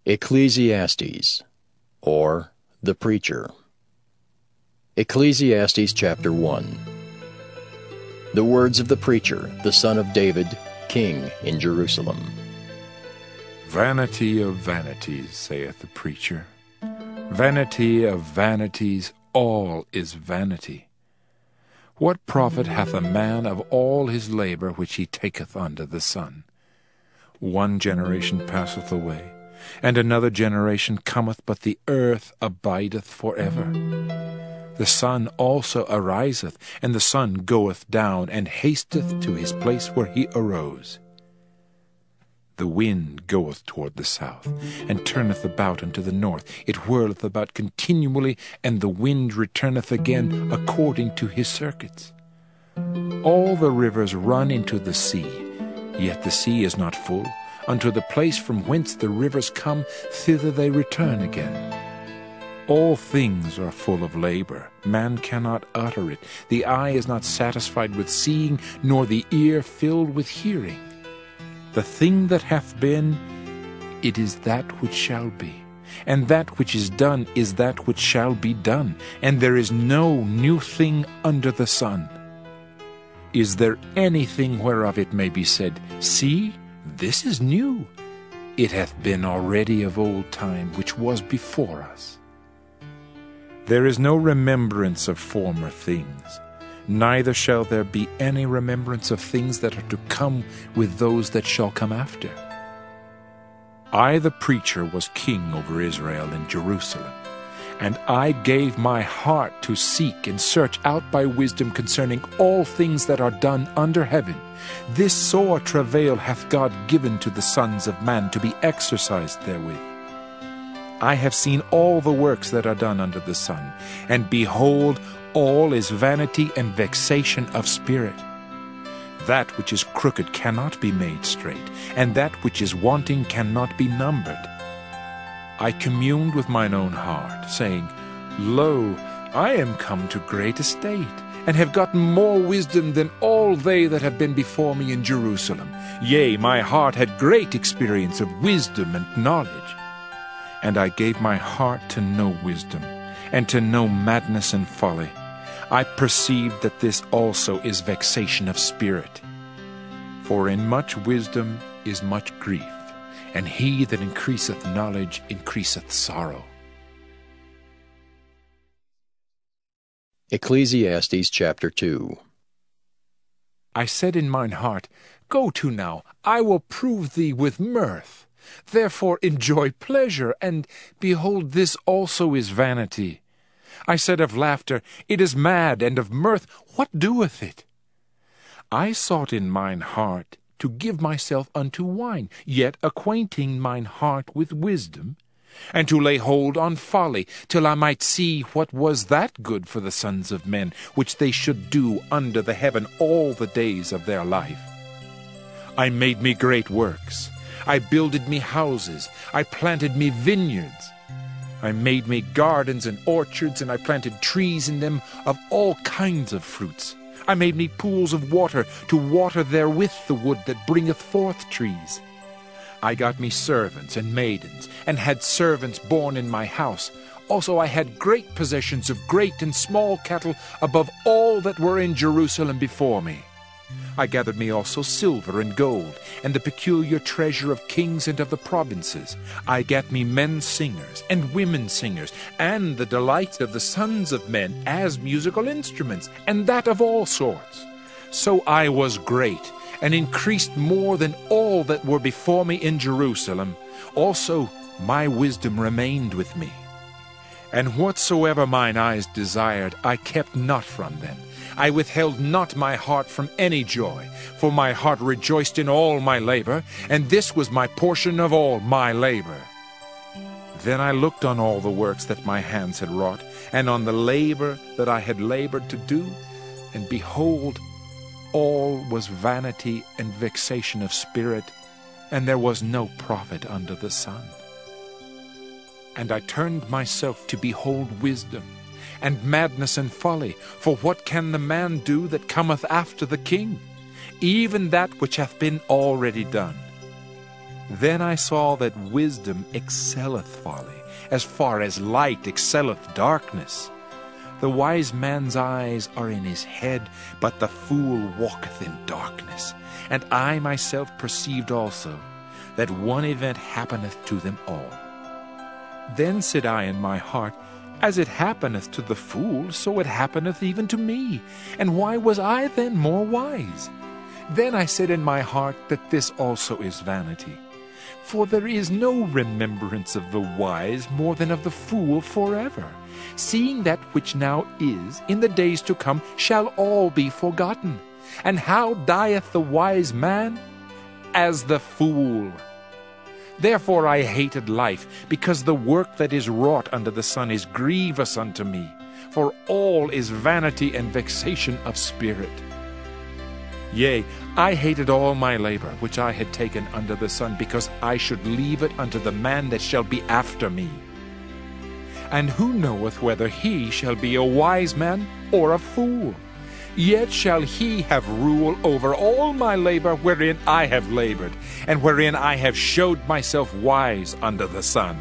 Ecclesiastes, or the Preacher. Ecclesiastes chapter 1. The words of the preacher, the son of David, king in Jerusalem. Vanity of vanities, saith the preacher. Vanity of vanities, all is vanity. What profit hath a man of all his labor which he taketh under the sun? One generation passeth away, and another generation cometh, but the earth abideth forever. The sun also ariseth, and the sun goeth down, and hasteth to his place where he arose. The wind goeth toward the south, and turneth about unto the north. It whirleth about continually, and the wind returneth again according to his circuits. All the rivers run into the sea, yet the sea is not full. Unto the place from whence the rivers come, thither they return again. All things are full of labor. Man cannot utter it. The eye is not satisfied with seeing, nor the ear filled with hearing. The thing that hath been, it is that which shall be. And that which is done is that which shall be done. And there is no new thing under the sun. Is there anything whereof it may be said, See, this is new? It hath been already of old time, which was before us. There is no remembrance of former things, neither shall there be any remembrance of things that are to come with those that shall come after. I, the preacher, was king over Israel in Jerusalem, and I gave my heart to seek and search out by wisdom concerning all things that are done under heaven. This sore travail hath God given to the sons of man to be exercised therewith. I have seen all the works that are done under the sun, and behold, all is vanity and vexation of spirit. That which is crooked cannot be made straight, and that which is wanting cannot be numbered. I communed with mine own heart, saying, Lo, I am come to great estate, and have gotten more wisdom than all they that have been before me in Jerusalem. Yea, my heart had great experience of wisdom and knowledge. And I gave my heart to know wisdom, and to know madness and folly. I perceived that this also is vexation of spirit. For in much wisdom is much grief, and he that increaseth knowledge increaseth sorrow. Ecclesiastes chapter 2. I said in mine heart, Go to now, I will prove thee with mirth. Therefore enjoy pleasure, and behold, this also is vanity. I said of laughter, It is mad, and of mirth, what doeth it? I sought in mine heart to give myself unto wine, yet acquainting mine heart with wisdom, and to lay hold on folly, till I might see what was that good for the sons of men, which they should do under the heaven all the days of their life. I made me great works. I builded me houses, I planted me vineyards. I made me gardens and orchards, and I planted trees in them of all kinds of fruits. I made me pools of water, to water therewith the wood that bringeth forth trees. I got me servants and maidens, and had servants born in my house. Also I had great possessions of great and small cattle, above all that were in Jerusalem before me. I gathered me also silver and gold, and the peculiar treasure of kings and of the provinces. I gat me men singers and women singers, and the delights of the sons of men as musical instruments, and that of all sorts. So I was great, and increased more than all that were before me in Jerusalem. Also my wisdom remained with me. And whatsoever mine eyes desired, I kept not from them. I withheld not my heart from any joy, for my heart rejoiced in all my labor, and this was my portion of all my labor. Then I looked on all the works that my hands had wrought, and on the labor that I had labored to do, and behold, all was vanity and vexation of spirit, and there was no profit under the sun. And I turned myself to behold wisdom, and madness and folly. For what can the man do that cometh after the king? Even that which hath been already done. Then I saw that wisdom excelleth folly, as far as light excelleth darkness. The wise man's eyes are in his head, but the fool walketh in darkness. And I myself perceived also that one event happeneth to them all. Then said I in my heart, As it happeneth to the fool, so it happeneth even to me. And why was I then more wise? Then I said in my heart that this also is vanity. For there is no remembrance of the wise more than of the fool forever. Seeing that which now is, in the days to come, shall all be forgotten. And how dieth the wise man? As the fool. Therefore I hated life, because the work that is wrought under the sun is grievous unto me. For all is vanity and vexation of spirit. Yea, I hated all my labor which I had taken under the sun, because I should leave it unto the man that shall be after me. And who knoweth whether he shall be a wise man or a fool? Yet shall he have rule over all my labor wherein I have labored, and wherein I have showed myself wise under the sun.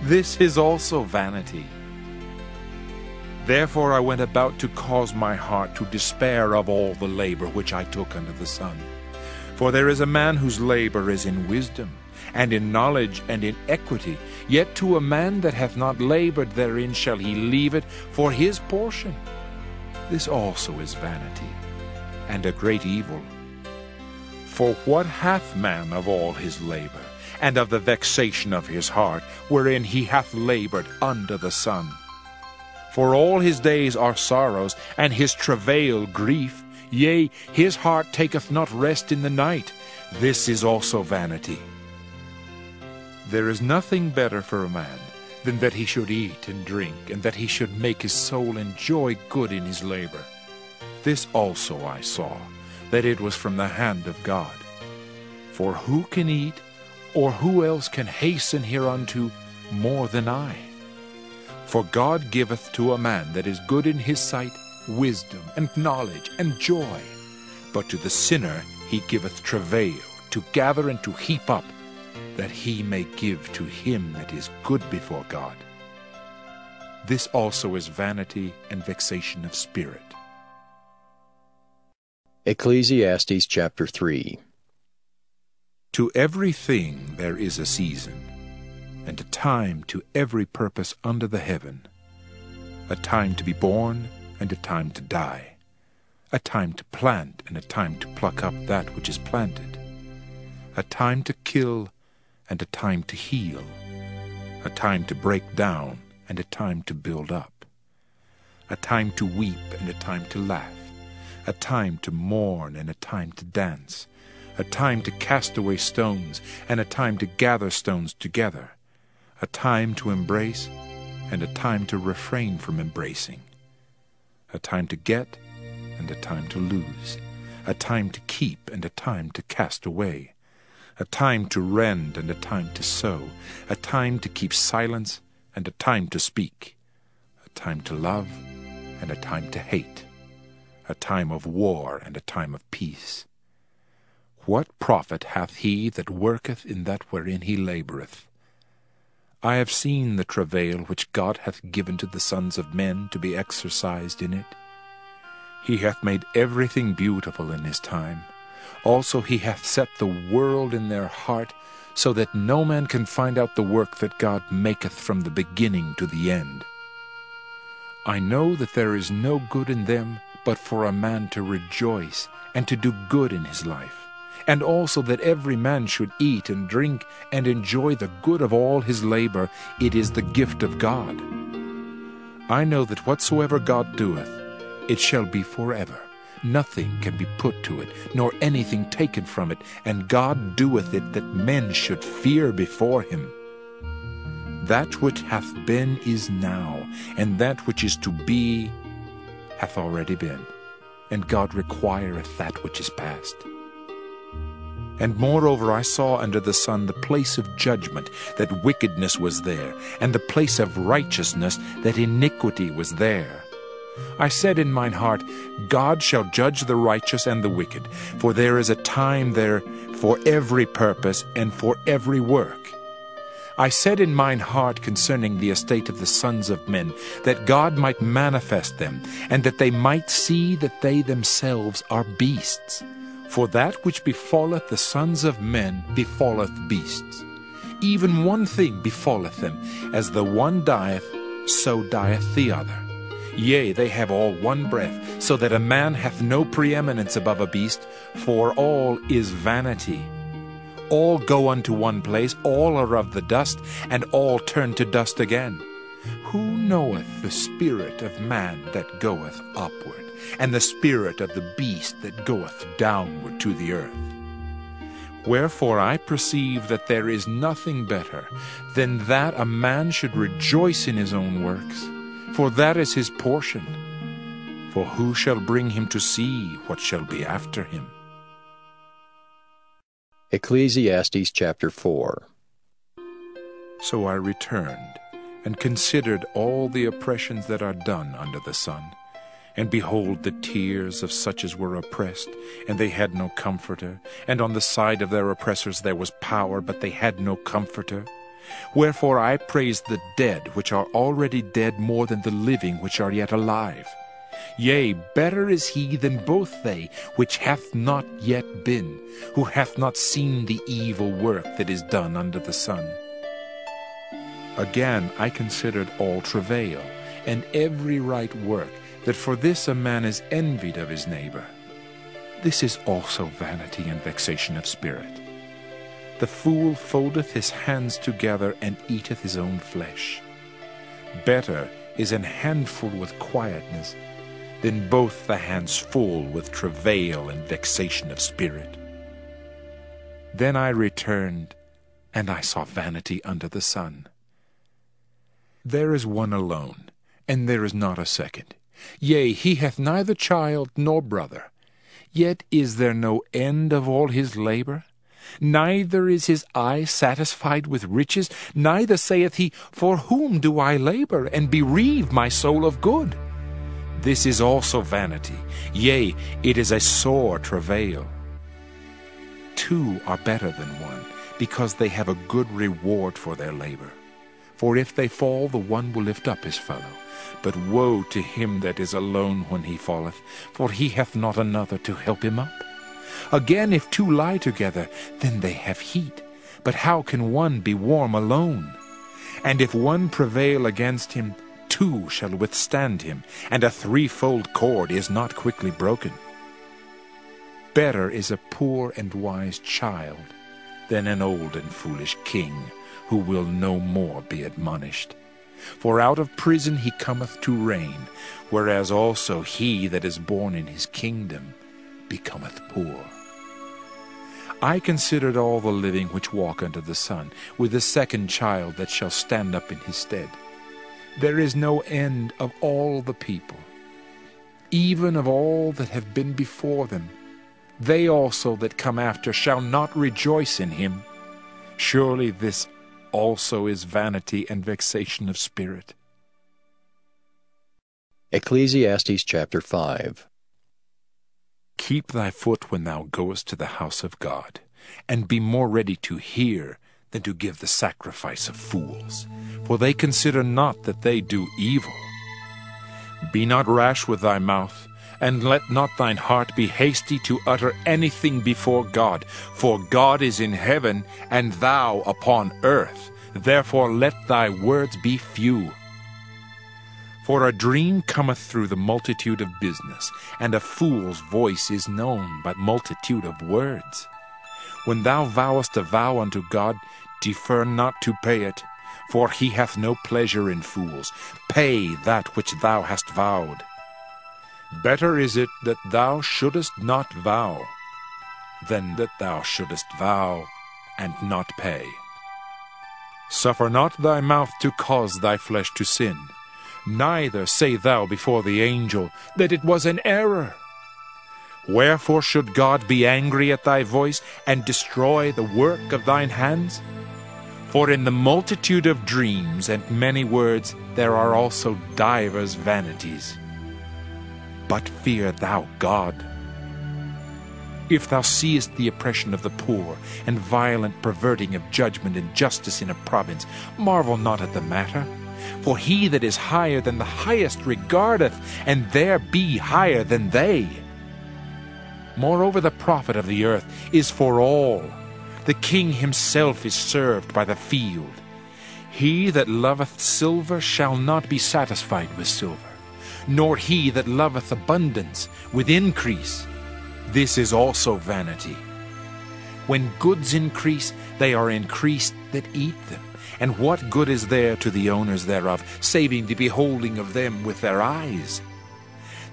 This is also vanity. Therefore I went about to cause my heart to despair of all the labor which I took under the sun. For there is a man whose labor is in wisdom, and in knowledge, and in equity. Yet to a man that hath not labored therein shall he leave it for his portion. This also is vanity, and a great evil. For what hath man of all his labor, and of the vexation of his heart, wherein he hath labored under the sun? For all his days are sorrows, and his travail grief. Yea, his heart taketh not rest in the night. This is also vanity. There is nothing better for a man than that he should eat and drink, and that he should make his soul enjoy good in his labor. This also I saw, that it was from the hand of God. For who can eat, or who else can hasten hereunto more than I? For God giveth to a man that is good in his sight wisdom, and knowledge, and joy. But to the sinner he giveth travail, to gather and to heap up, that he may give to him that is good before God. This also is vanity and vexation of spirit. Ecclesiastes chapter 3. To everything there is a season, and a time to every purpose under the heaven, a time to be born, and a time to die, a time to plant, and a time to pluck up that which is planted, a time to kill, and a time to heal, a time to break down, and a time to build up, a time to weep, and a time to laugh, a time to mourn, and a time to dance, a time to cast away stones, and a time to gather stones together, a time to embrace, and a time to refrain from embracing, a time to get, and a time to lose, a time to keep, and a time to cast away, a time to rend, and a time to sow, a time to keep silence, and a time to speak, a time to love, and a time to hate, a time of war, and a time of peace. What profit hath he that worketh in that wherein he laboureth? I have seen the travail which God hath given to the sons of men to be exercised in it. He hath made everything beautiful in his time. Also he hath set the world in their heart, so that no man can find out the work that God maketh from the beginning to the end. I know that there is no good in them but for a man to rejoice and to do good in his life, and also that every man should eat and drink and enjoy the good of all his labor. It is the gift of God. I know that whatsoever God doeth, it shall be forever. Nothing can be put to it, nor anything taken from it, and God doeth it that men should fear before him. That which hath been is now, and that which is to be hath already been, and God requireth that which is past. And moreover I saw under the sun the place of judgment, that wickedness was there, and the place of righteousness, that iniquity was there. I said in mine heart, God shall judge the righteous and the wicked, for there is a time there for every purpose and for every work. I said in mine heart concerning the estate of the sons of men, that God might manifest them, and that they might see that they themselves are beasts. For that which befalleth the sons of men befalleth beasts. Even one thing befalleth them, as the one dieth, so dieth the other. Yea, they have all one breath, so that a man hath no preeminence above a beast, for all is vanity. All go unto one place, all are of the dust, and all turn to dust again. Who knoweth the spirit of man that goeth upward, and the spirit of the beast that goeth downward to the earth? Wherefore I perceive that there is nothing better than that a man should rejoice in his own works, for that is his portion. For who shall bring him to see what shall be after him? Ecclesiastes chapter 4. So I returned, and considered all the oppressions that are done under the sun. And behold, the tears of such as were oppressed, and they had no comforter. And on the side of their oppressors there was power, but they had no comforter. Wherefore I praise the dead which are already dead more than the living which are yet alive. Yea, better is he than both they which hath not yet been, who hath not seen the evil work that is done under the sun. Again I considered all travail, and every right work, that for this a man is envied of his neighbor. This is also vanity and vexation of spirit. The fool foldeth his hands together, and eateth his own flesh. Better is an handful with quietness, than both the hands full with travail and vexation of spirit. Then I returned, and I saw vanity under the sun. There is one alone, and there is not a second. Yea, he hath neither child nor brother. Yet is there no end of all his labor? Neither is his eye satisfied with riches, neither saith he, For whom do I labor, and bereave my soul of good? This is also vanity, yea, it is a sore travail. Two are better than one, because they have a good reward for their labor. For if they fall, the one will lift up his fellow. But woe to him that is alone when he falleth, for he hath not another to help him up. Again, if two lie together, then they have heat. But how can one be warm alone? And if one prevail against him, two shall withstand him, and a threefold cord is not quickly broken. Better is a poor and wise child than an old and foolish king, who will no more be admonished. For out of prison he cometh to reign, whereas also he that is born in his kingdom becometh poor. I considered all the living which walk under the sun, with the second child that shall stand up in his stead. There is no end of all the people, even of all that have been before them. They also that come after shall not rejoice in him. Surely this also is vanity and vexation of spirit. Ecclesiastes chapter 5. Keep thy foot when thou goest to the house of God, and be more ready to hear than to give the sacrifice of fools, for they consider not that they do evil. Be not rash with thy mouth, and let not thine heart be hasty to utter anything before God, for God is in heaven, and thou upon earth. Therefore let thy words be few. For a dream cometh through the multitude of business, and a fool's voice is known by multitude of words. When thou vowest a vow unto God, defer not to pay it, for he hath no pleasure in fools. Pay that which thou hast vowed. Better is it that thou shouldest not vow, than that thou shouldest vow and not pay. Suffer not thy mouth to cause thy flesh to sin, neither say thou before the angel that it was an error. Wherefore should God be angry at thy voice, and destroy the work of thine hands? For in the multitude of dreams and many words there are also divers vanities. But fear thou God. If thou seest the oppression of the poor, and violent perverting of judgment and justice in a province, marvel not at the matter. For he that is higher than the highest regardeth, and there be higher than they. Moreover, the profit of the earth is for all. The king himself is served by the field. He that loveth silver shall not be satisfied with silver, nor he that loveth abundance with increase. This is also vanity. When goods increase, they are increased that eat them. And what good is there to the owners thereof, saving the beholding of them with their eyes?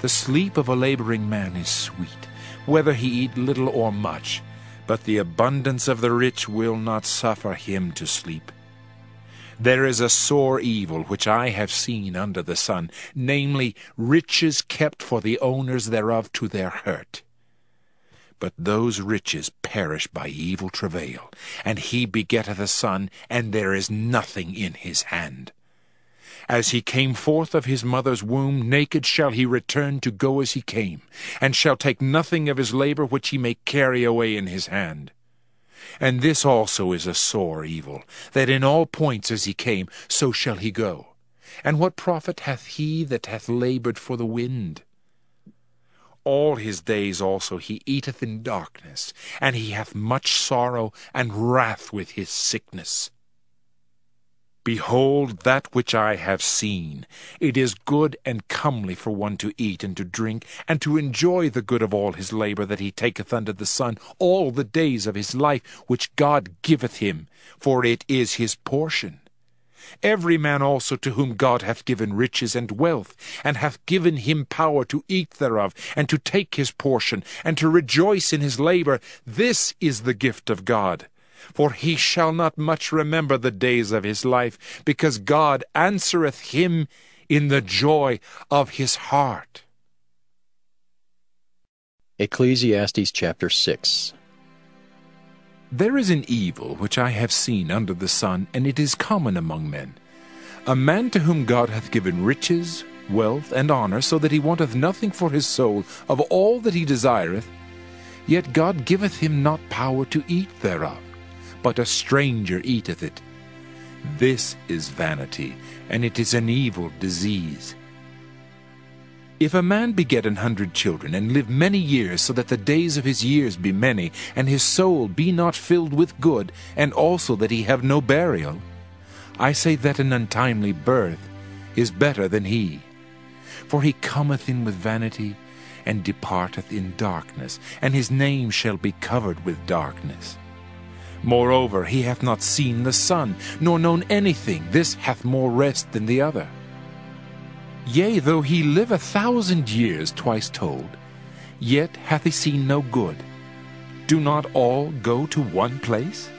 The sleep of a laboring man is sweet, whether he eat little or much, but the abundance of the rich will not suffer him to sleep. There is a sore evil which I have seen under the sun, namely, riches kept for the owners thereof to their hurt. But those riches perish by evil travail, and he begetteth a son, and there is nothing in his hand. As he came forth of his mother's womb, naked shall he return to go as he came, and shall take nothing of his labor which he may carry away in his hand. And this also is a sore evil, that in all points as he came, so shall he go. And what profit hath he that hath labored for the wind? All his days also he eateth in darkness, and he hath much sorrow and wrath with his sickness. Behold, that which I have seen, it is good and comely for one to eat and to drink, and to enjoy the good of all his labor that he taketh under the sun all the days of his life, which God giveth him, for it is his portion. Every man also to whom God hath given riches and wealth, and hath given him power to eat thereof, and to take his portion, and to rejoice in his labor, this is the gift of God. For he shall not much remember the days of his life, because God answereth him in the joy of his heart. Ecclesiastes chapter 6. There is an evil which I have seen under the sun, and it is common among men. A man to whom God hath given riches, wealth, and honor, so that he wanteth nothing for his soul of all that he desireth, yet God giveth him not power to eat thereof, but a stranger eateth it. This is vanity, and it is an evil disease. If a man beget 100 children, and live many years, so that the days of his years be many, and his soul be not filled with good, and also that he have no burial, I say that an untimely birth is better than he. For he cometh in with vanity, and departeth in darkness, and his name shall be covered with darkness. Moreover, he hath not seen the sun, nor known anything. This hath more rest than the other. Yea, though he live 1,000 years, twice told, yet hath he seen no good. Do not all go to one place?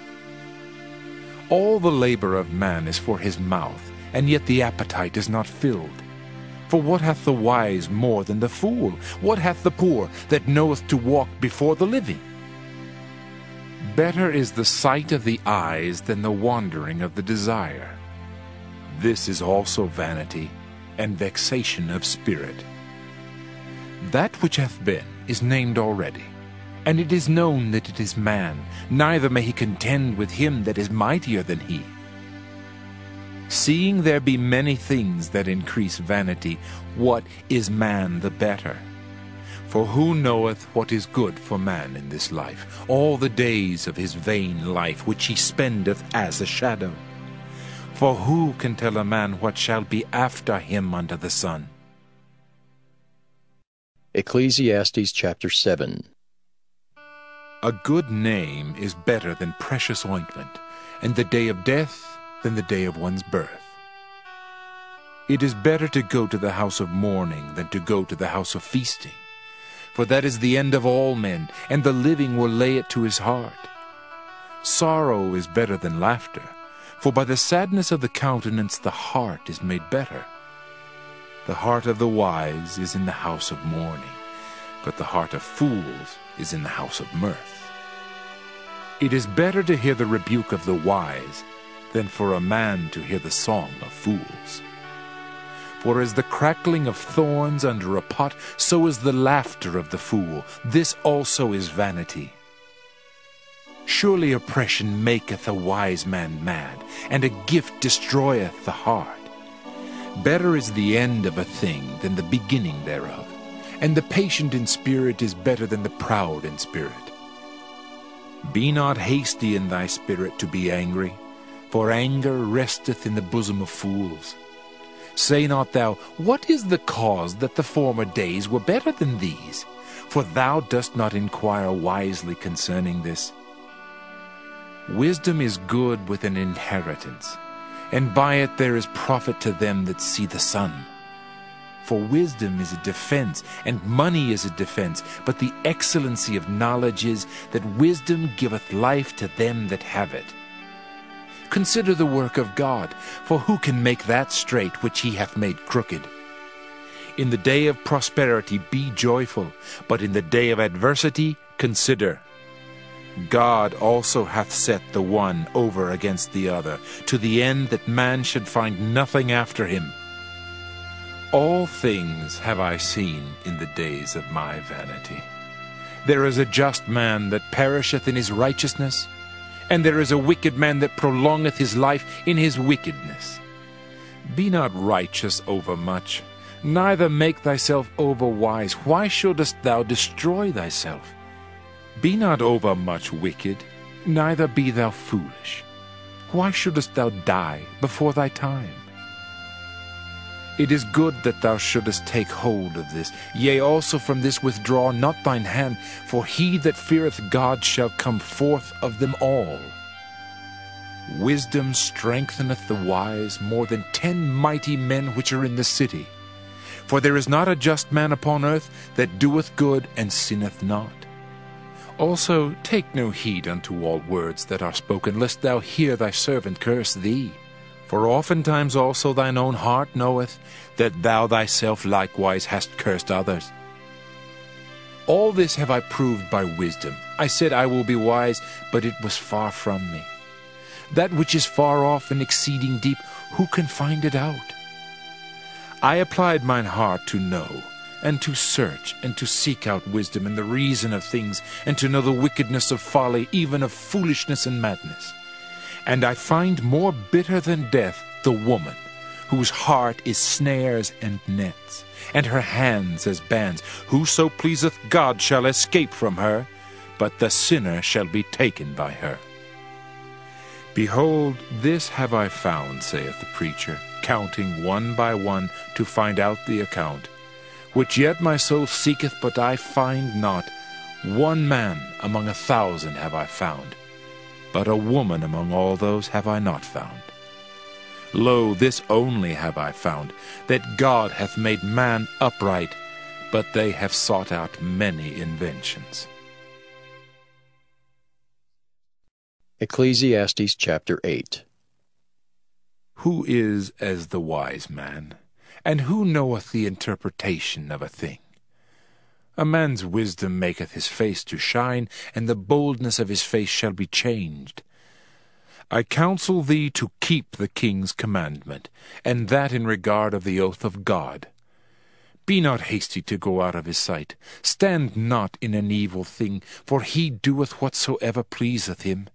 All the labor of man is for his mouth, and yet the appetite is not filled. For what hath the wise more than the fool? What hath the poor that knoweth to walk before the living? Better is the sight of the eyes than the wandering of the desire. This is also vanity, and vexation of spirit. That which hath been is named already, and it is known that it is man, neither may he contend with him that is mightier than he. Seeing there be many things that increase vanity, what is man the better? For who knoweth what is good for man in this life, all the days of his vain life which he spendeth as a shadow? For who can tell a man what shall be after him under the sun? Ecclesiastes chapter 7. A good name is better than precious ointment, and the day of death than the day of one's birth. It is better to go to the house of mourning than to go to the house of feasting, for that is the end of all men, and the living will lay it to his heart. Sorrow is better than laughter, for by the sadness of the countenance the heart is made better. The heart of the wise is in the house of mourning, but the heart of fools is in the house of mirth. It is better to hear the rebuke of the wise than for a man to hear the song of fools. For as the crackling of thorns under a pot, so is the laughter of the fool. This also is vanity. Surely oppression maketh a wise man mad, and a gift destroyeth the heart. Better is the end of a thing than the beginning thereof, and the patient in spirit is better than the proud in spirit. Be not hasty in thy spirit to be angry, for anger resteth in the bosom of fools. Say not thou, What is the cause that the former days were better than these? For thou dost not inquire wisely concerning this. Wisdom is good with an inheritance, and by it there is profit to them that see the sun. For wisdom is a defense, and money is a defense, but the excellency of knowledge is that wisdom giveth life to them that have it. Consider the work of God, for who can make that straight which he hath made crooked? In the day of prosperity be joyful, but in the day of adversity consider. God also hath set the one over against the other, to the end that man should find nothing after him. All things have I seen in the days of my vanity. There is a just man that perisheth in his righteousness, and there is a wicked man that prolongeth his life in his wickedness. Be not righteous overmuch, neither make thyself overwise. Why shouldest thou destroy thyself? Be not overmuch wicked, neither be thou foolish. Why shouldest thou die before thy time? It is good that thou shouldest take hold of this. Yea, also from this withdraw not thine hand, for he that feareth God shall come forth of them all. Wisdom strengtheneth the wise more than 10 mighty men which are in the city. For there is not a just man upon earth that doeth good and sinneth not. Also take no heed unto all words that are spoken, lest thou hear thy servant curse thee. For oftentimes also thine own heart knoweth that thou thyself likewise hast cursed others. All this have I proved by wisdom. I said I will be wise, but it was far from me. That which is far off and exceeding deep, who can find it out? I applied mine heart to know, and to search, and to seek out wisdom and the reason of things, and to know the wickedness of folly, even of foolishness and madness. And I find more bitter than death the woman, whose heart is snares and nets, and her hands as bands. Whoso pleaseth God shall escape from her, but the sinner shall be taken by her. Behold, this have I found, saith the preacher, counting one by one to find out the account, which yet my soul seeketh, but I find not. One man among 1,000 have I found, but a woman among all those have I not found. Lo, this only have I found, that God hath made man upright, but they have sought out many inventions. Ecclesiastes chapter 8. Who is as the wise man, and who knoweth the interpretation of a thing? A man's wisdom maketh his face to shine, and the boldness of his face shall be changed. I counsel thee to keep the king's commandment, and that in regard of the oath of God. Be not hasty to go out of his sight. Stand not in an evil thing, for he doeth whatsoever pleaseth him.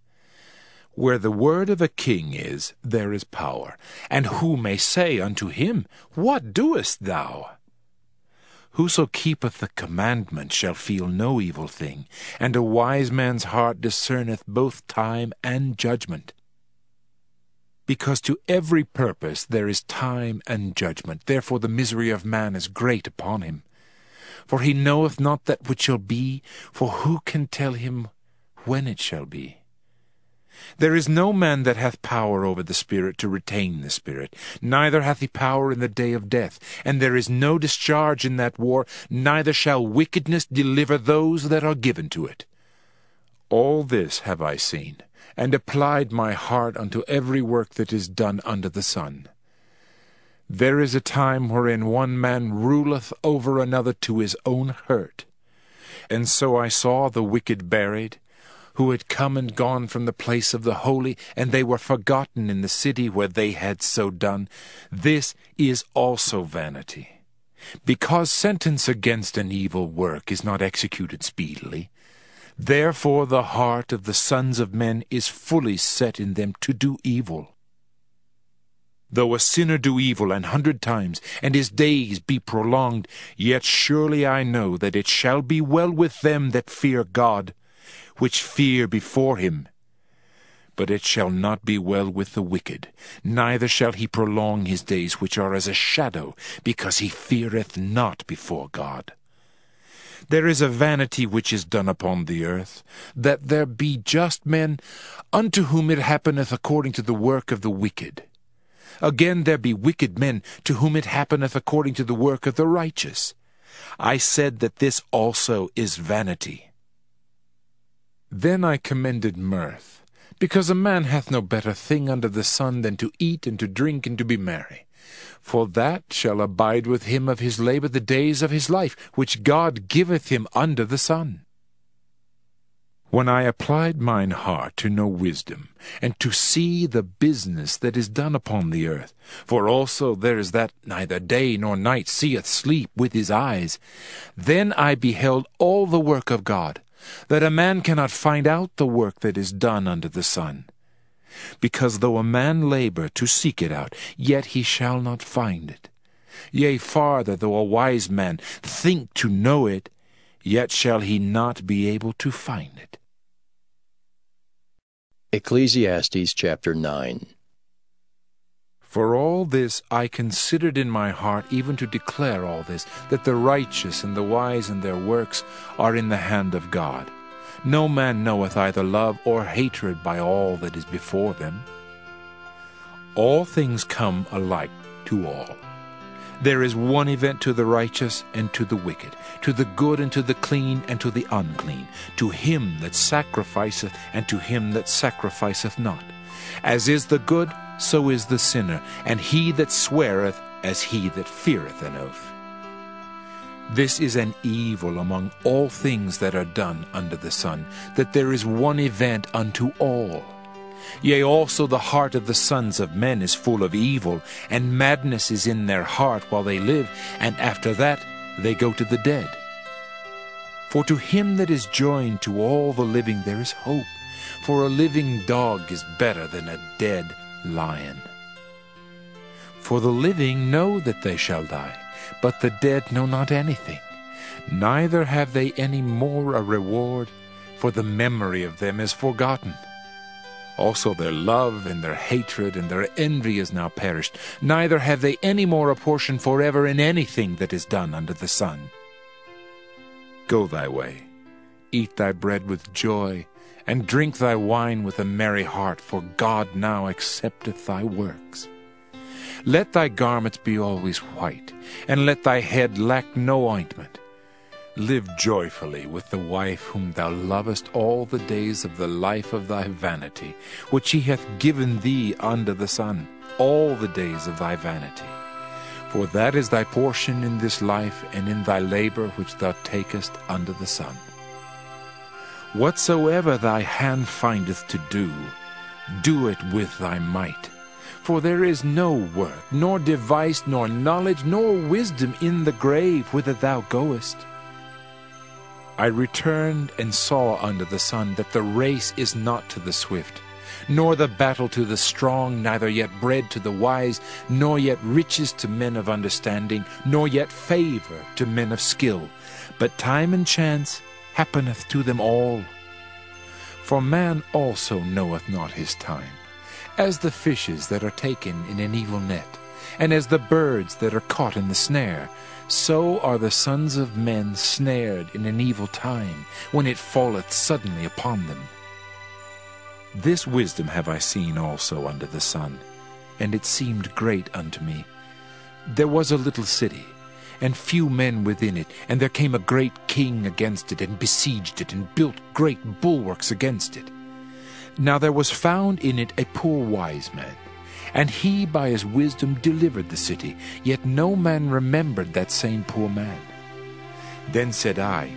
Where the word of a king is, there is power. And who may say unto him, What doest thou? Whoso keepeth the commandment shall feel no evil thing, and a wise man's heart discerneth both time and judgment. Because to every purpose there is time and judgment, therefore the misery of man is great upon him. For he knoweth not that which shall be, for who can tell him when it shall be? There is no man that hath power over the Spirit to retain the Spirit, neither hath he power in the day of death, and there is no discharge in that war, neither shall wickedness deliver those that are given to it. All this have I seen, and applied my heart unto every work that is done under the sun. There is a time wherein one man ruleth over another to his own hurt. And so I saw the wicked buried, who had come and gone from the place of the holy, and they were forgotten in the city where they had so done. This is also vanity. Because sentence against an evil work is not executed speedily, therefore the heart of the sons of men is fully set in them to do evil. Though a sinner do evil 100 times, and his days be prolonged, yet surely I know that it shall be well with them that fear God, which fear before him. But it shall not be well with the wicked, neither shall he prolong his days, which are as a shadow, because he feareth not before God. There is a vanity which is done upon the earth, that there be just men, unto whom it happeneth according to the work of the wicked. Again there be wicked men, to whom it happeneth according to the work of the righteous. I said that this also is vanity. Then I commended mirth, because a man hath no better thing under the sun than to eat and to drink and to be merry. For that shall abide with him of his labor the days of his life, which God giveth him under the sun. When I applied mine heart to know wisdom, and to see the business that is done upon the earth, for also there is that neither day nor night seeth sleep with his eyes, then I beheld all the work of God, that a man cannot find out the work that is done under the sun. Because though a man labor to seek it out, yet he shall not find it. Yea, farther, though a wise man think to know it, yet shall he not be able to find it. Ecclesiastes chapter 9. For all this I considered in my heart, even to declare all this, that the righteous and the wise in their works are in the hand of God. No man knoweth either love or hatred by all that is before them. All things come alike to all. There is one event to the righteous and to the wicked, to the good and to the clean and to the unclean, to him that sacrificeth and to him that sacrificeth not. As is the good, so is the sinner, and he that sweareth as he that feareth an oath. This is an evil among all things that are done under the sun, that there is one event unto all. Yea, also the heart of the sons of men is full of evil, and madness is in their heart while they live, and after that they go to the dead. For to him that is joined to all the living there is hope, for a living dog is better than a dead lion. For the living know that they shall die, but the dead know not anything, neither have they any more a reward, for the memory of them is forgotten. Also their love and their hatred and their envy is now perished, neither have they any more a portion forever in anything that is done under the sun. Go thy way, eat thy bread with joy, and drink thy wine with a merry heart, for God now accepteth thy works. Let thy garments be always white, and let thy head lack no ointment. Live joyfully with the wife whom thou lovest all the days of the life of thy vanity, which he hath given thee under the sun, all the days of thy vanity. For that is thy portion in this life, and in thy labor which thou takest under the sun. Whatsoever thy hand findeth to do, do it with thy might. For there is no work, nor device, nor knowledge, nor wisdom in the grave whither thou goest. I returned and saw under the sun that the race is not to the swift, nor the battle to the strong, neither yet bread to the wise, nor yet riches to men of understanding, nor yet favor to men of skill, but time and chance happeneth to them all. For man also knoweth not his time, as the fishes that are taken in an evil net, and as the birds that are caught in the snare, so are the sons of men snared in an evil time, when it falleth suddenly upon them. This wisdom have I seen also under the sun, and it seemed great unto me. There was a little city, and few men within it, and there came a great king against it, and besieged it, and built great bulwarks against it. Now there was found in it a poor wise man, and he by his wisdom delivered the city, yet no man remembered that same poor man. Then said I,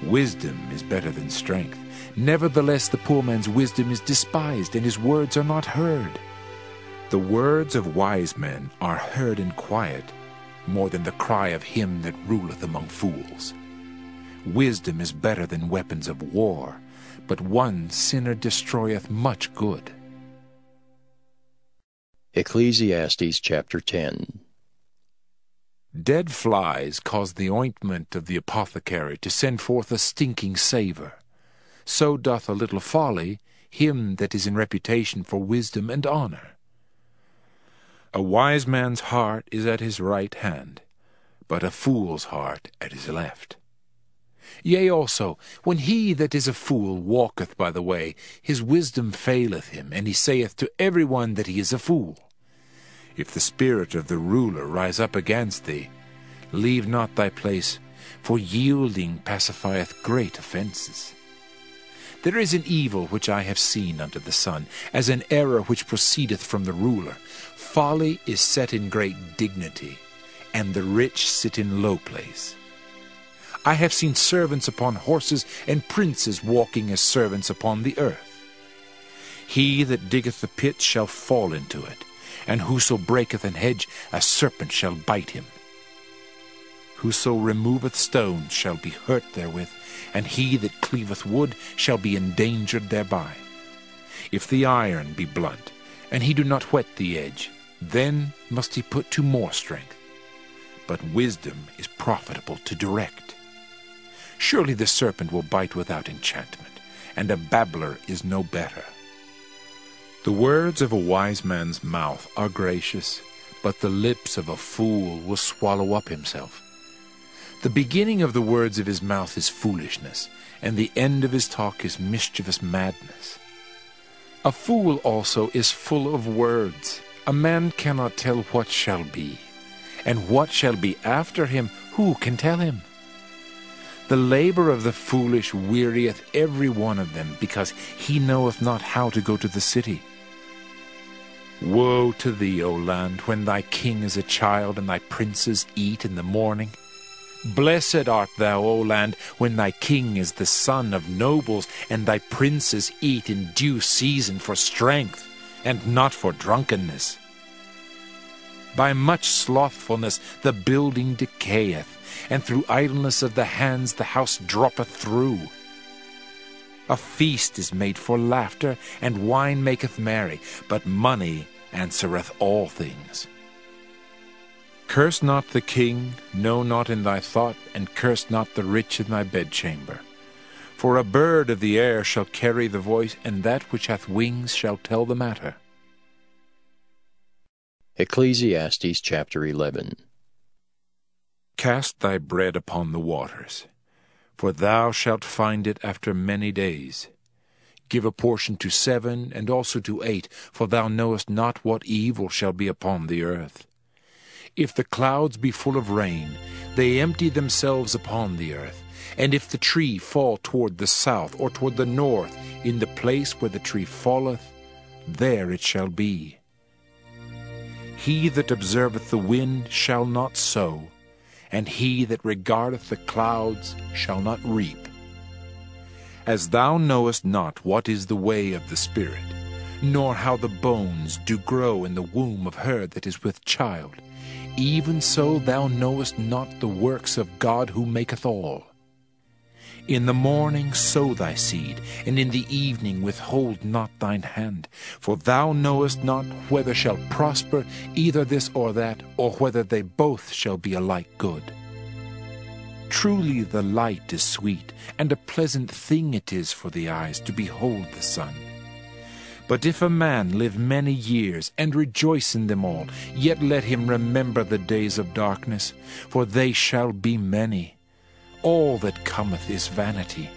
Wisdom is better than strength. Nevertheless, the poor man's wisdom is despised, and his words are not heard. The words of wise men are heard in quiet, more than the cry of him that ruleth among fools. Wisdom is better than weapons of war, but one sinner destroyeth much good. Ecclesiastes chapter 10. Dead flies cause the ointment of the apothecary to send forth a stinking savour. So doth a little folly him that is in reputation for wisdom and honour. A wise man's heart is at his right hand, but a fool's heart at his left. Yea also, when he that is a fool walketh by the way, his wisdom faileth him, and he saith to every one that he is a fool. If the spirit of the ruler rise up against thee, leave not thy place, for yielding pacifieth great offences. There is an evil which I have seen under the sun, as an error which proceedeth from the ruler. Folly is set in great dignity, and the rich sit in low place. I have seen servants upon horses, and princes walking as servants upon the earth. He that diggeth the pit shall fall into it, and whoso breaketh an hedge, a serpent shall bite him. Whoso removeth stones shall be hurt therewith, and he that cleaveth wood shall be endangered thereby. If the iron be blunt, and he do not whet the edge, then must he put to more strength. But wisdom is profitable to direct. Surely the serpent will bite without enchantment, and a babbler is no better. The words of a wise man's mouth are gracious, but the lips of a fool will swallow up himself. The beginning of the words of his mouth is foolishness, and the end of his talk is mischievous madness. A fool also is full of words. A man cannot tell what shall be, and what shall be after him, who can tell him? The labor of the foolish wearieth every one of them, because he knoweth not how to go to the city. Woe to thee, O land, when thy king is a child, and thy princes eat in the morning. Blessed art thou, O land, when thy king is the son of nobles, and thy princes eat in due season for strength, and not for drunkenness. By much slothfulness the building decayeth, and through idleness of the hands the house droppeth through. A feast is made for laughter, and wine maketh merry, but money answereth all things. Curse not the king, no, not in thy thought, and curse not the rich in thy bedchamber. For a bird of the air shall carry the voice, and that which hath wings shall tell the matter. Ecclesiastes chapter 11. Cast thy bread upon the waters, for thou shalt find it after many days. Give a portion to 7, and also to 8, for thou knowest not what evil shall be upon the earth. If the clouds be full of rain, they empty themselves upon the earth. And if the tree fall toward the south or toward the north, in the place where the tree falleth, there it shall be. He that observeth the wind shall not sow, and he that regardeth the clouds shall not reap. As thou knowest not what is the way of the Spirit, nor how the bones do grow in the womb of her that is with child, even so thou knowest not the works of God who maketh all. In the morning sow thy seed, and in the evening withhold not thine hand, for thou knowest not whether shall prosper either this or that, or whether they both shall be alike good. Truly the light is sweet, and a pleasant thing it is for the eyes to behold the sun. But if a man live many years, and rejoice in them all, yet let him remember the days of darkness, for they shall be many. All that cometh is vanity.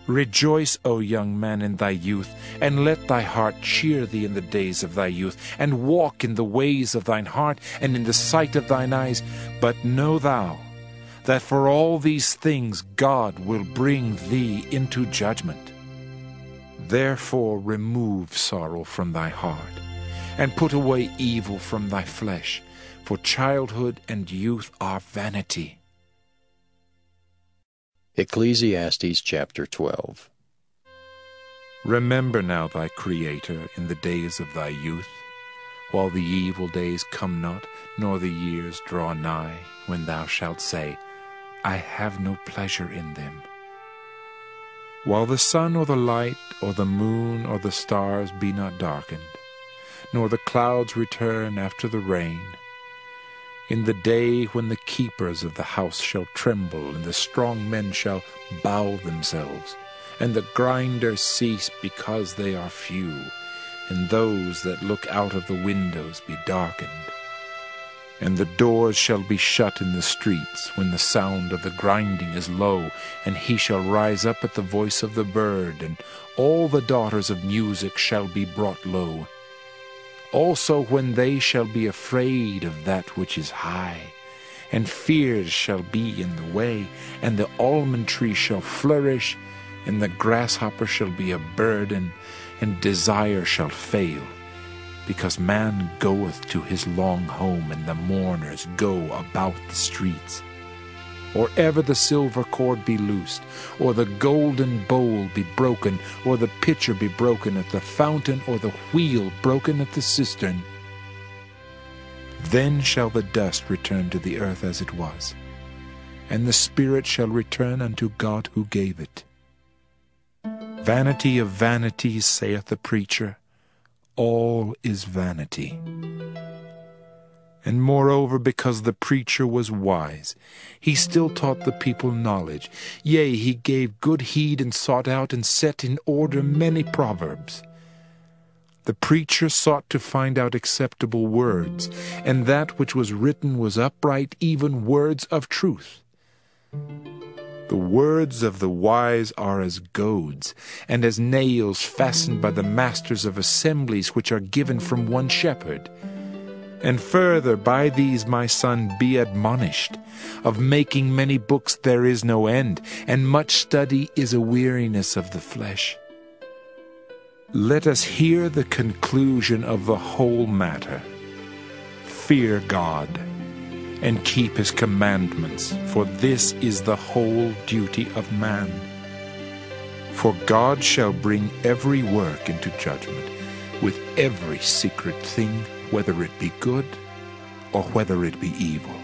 Rejoice, O young man, in thy youth, and let thy heart cheer thee in the days of thy youth, and walk in the ways of thine heart, and in the sight of thine eyes. But know thou, that for all these things God will bring thee into judgment. Therefore remove sorrow from thy heart, and put away evil from thy flesh, for childhood and youth are vanity. Ecclesiastes chapter 12. Remember now thy Creator in the days of thy youth, while the evil days come not, nor the years draw nigh, when thou shalt say, I have no pleasure in them. While the sun or the light, or the moon or the stars be not darkened, nor the clouds return after the rain, in the day when the keepers of the house shall tremble, and the strong men shall bow themselves, and the grinders cease because they are few, and those that look out of the windows be darkened, and the doors shall be shut in the streets, when the sound of the grinding is low, and he shall rise up at the voice of the bird, and all the daughters of music shall be brought low. Also when they shall be afraid of that which is high, and fears shall be in the way, and the almond tree shall flourish, and the grasshopper shall be a burden, and desire shall fail, because man goeth to his long home, and the mourners go about the streets. Or ever the silver cord be loosed, or the golden bowl be broken, or the pitcher be broken at the fountain, or the wheel broken at the cistern. Then shall the dust return to the earth as it was, and the spirit shall return unto God who gave it. Vanity of vanities, saith the preacher, all is vanity. And moreover, because the preacher was wise, he still taught the people knowledge. Yea, he gave good heed, and sought out and set in order many proverbs. The preacher sought to find out acceptable words, and that which was written was upright, even words of truth. The words of the wise are as goads, and as nails fastened by the masters of assemblies, which are given from one shepherd. And further, by these, my son, be admonished. Of making many books there is no end, and much study is a weariness of the flesh. Let us hear the conclusion of the whole matter. Fear God, and keep his commandments, for this is the whole duty of man. For God shall bring every work into judgment, with every secret thing, whether it be good or whether it be evil.